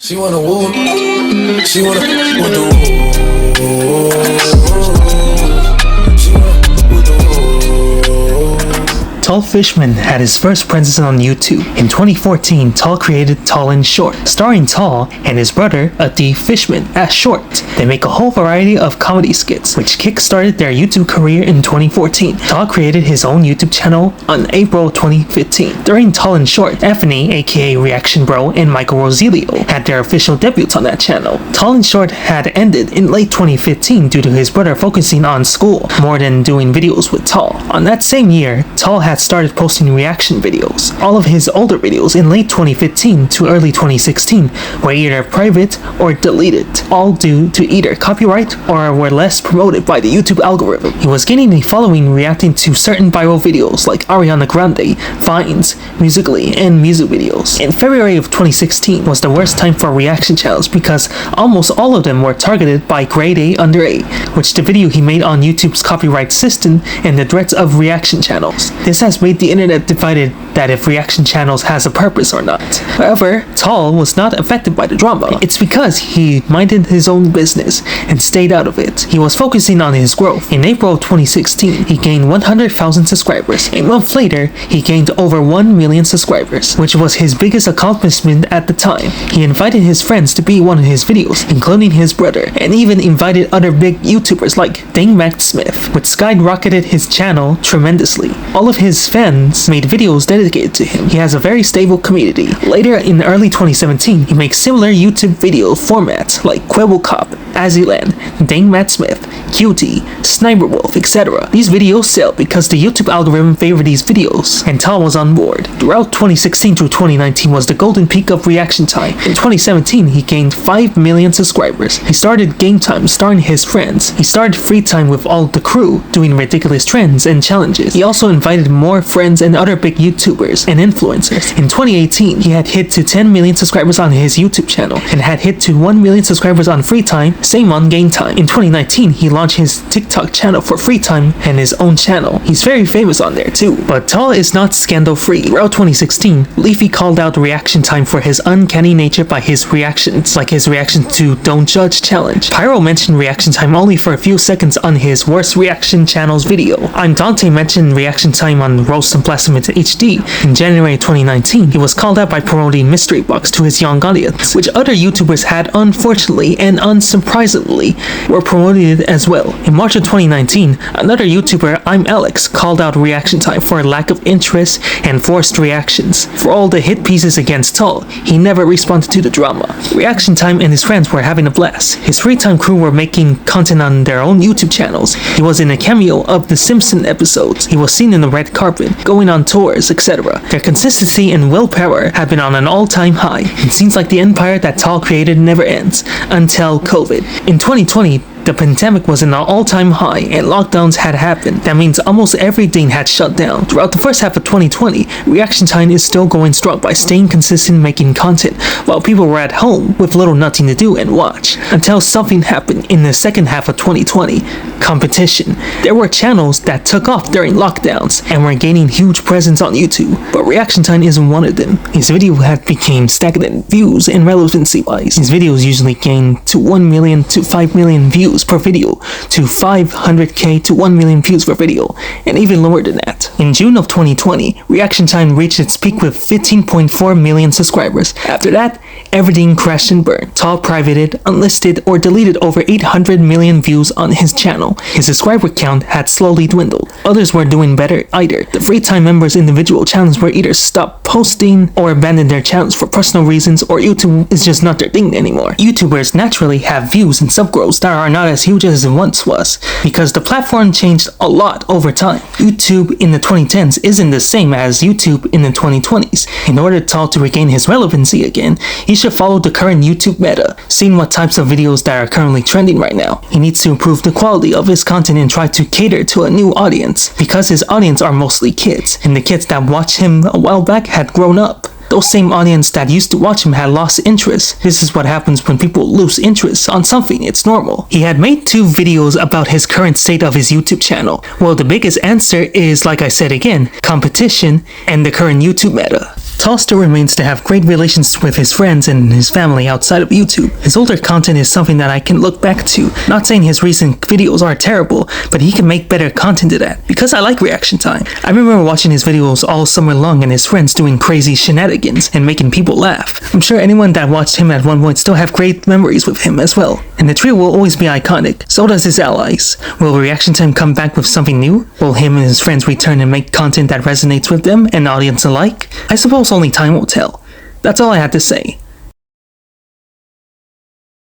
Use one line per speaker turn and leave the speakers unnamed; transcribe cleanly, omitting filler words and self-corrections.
She wanna woo, she wanna with the woo. She wanna with the woo.
Tal Fishman had his first presence on YouTube. In 2014, Tal created Tall and Short, starring Tal and his brother, Tal Fishman, as Short. They make a whole variety of comedy skits, which kick-started their YouTube career in 2014. Tal created his own YouTube channel on April 2015. During Tall and Short, Anthony, aka Reaction Bro, and Michael Rosilio had their official debuts on that channel. Tall and Short had ended in late 2015 due to his brother focusing on school more than doing videos with Tal. On that same year, Tal had started posting reaction videos. All of his older videos in late 2015 to early 2016 were either private or deleted, all due to either copyright or were less promoted by the YouTube algorithm. He was gaining a following reacting to certain viral videos like Ariana Grande, Vines, Musical.ly, and music videos. In February of 2016 was the worst time for reaction channels because almost all of them were targeted by grade A under A, which the video he made on YouTube's copyright system and the threats of reaction channels. This has made the internet divided that if reaction channels has a purpose or not. However, Tal was not affected by the drama. It's because he minded his own business and stayed out of it. He was focusing on his growth. In April 2016, he gained 100,000 subscribers. A month later, he gained over 1 million subscribers, which was his biggest accomplishment at the time. He invited his friends to be one of his videos, including his brother, and even invited other big YouTubers like Dane Matt Smith, which skyrocketed his channel tremendously. All of his fans made videos dedicated to him. He has a very stable community. Later in early 2017, he makes similar YouTube video formats like Quibble Cop, Aziland, Dane Matt Smith, Cutie, Sniper Wolf, etc. These videos sell because the YouTube algorithm favored these videos, and Tal was on board. Throughout 2016 through 2019 was the golden peak of reaction time. In 2017, he gained 5 million subscribers. He started Game Time starring his friends. He started Free Time with all the crew, doing ridiculous trends and challenges. He also invited more friends and other big YouTubers and influencers. In 2018, he had hit to 10 million subscribers on his YouTube channel and had hit to 1 million subscribers on Free Time, same on Game Time. In 2019, he launched his TikTok channel for Free Time and his own channel. He's very famous on there too. But Tal is not scandal-free. Throughout 2016, Leafy called out Reaction Time for his uncanny nature by his reactions, like his reaction to Don't Judge Challenge. Pyro mentioned Reaction Time only for a few seconds on his Worst Reaction Channels video. I'm Dante mentioned Reaction Time on Roast and Plasmid HD. In January 2019, he was called out by promoting Mystery Box to his young audience, which other YouTubers had unfortunately and unsurprisingly were promoted as well. In March of 2019, another YouTuber, I'm Alex, called out Reaction Time for a lack of interest and forced reactions. For all the hit pieces against Tal, he never responded to the drama. Reaction Time and his friends were having a blast. His Free Time crew were making content on their own YouTube channels. He was in a cameo of The Simpsons episodes. He was seen in the red carpet, going on tours, etc. Their consistency and willpower have been on an all-time high. It seems like the empire that Tal created never ends, until COVID. In 2020, the pandemic was in an all-time high and lockdowns had happened. That means almost everything had shut down. Throughout the first half of 2020, Reaction Time is still going strong by staying consistent making content while people were at home with little nothing to do and watch. Until something happened in the second half of 2020, competition. There were channels that took off during lockdowns and were gaining huge presence on YouTube, but Reaction Time isn't one of them. His video had became stagnant views and relevancy-wise. His videos usually gain to 1 million to 5 million views per video, to 500k to 1 million views per video, and even lower than that. In June of 2020, Reaction Time reached its peak with 15.4 million subscribers. After that, everything crashed and burned. Tal privated, unlisted, or deleted over 800 million views on his channel. His subscriber count had slowly dwindled. Others were doing better either. The Free Time members' individual channels were either stopped posting or abandoned their channels for personal reasons, or YouTube is just not their thing anymore. YouTubers naturally have views and subgrowths that are not as huge as it once was, because the platform changed a lot over time. YouTube in the 2010s isn't the same as YouTube in the 2020s. In order for Tal to regain his relevancy again, he should follow the current YouTube meta, seeing what types of videos that are currently trending right now. He needs to improve the quality of his content and try to cater to a new audience, because his audience are mostly kids, and the kids that watched him a while back had grown up. Those same audience that used to watch him had lost interest. This is what happens when people lose interest on something. It's normal. He had made 2 videos about his current state of his YouTube channel. Well, the biggest answer is, like I said again, competition and the current YouTube meta. Tal still remains to have great relations with his friends and his family outside of YouTube. His older content is something that I can look back to. Not saying his recent videos are terrible, but he can make better content to that, because I like reaction time. I remember watching his videos all summer long and his friends doing crazy shenanigans and making people laugh. I'm sure anyone that watched him at one point still have great memories with him as well. And the trio will always be iconic, so does his allies. Will reaction time come back with something new? Will him and his friends return and make content that resonates with them and audience alike? I suppose only time will tell. That's all I had to say.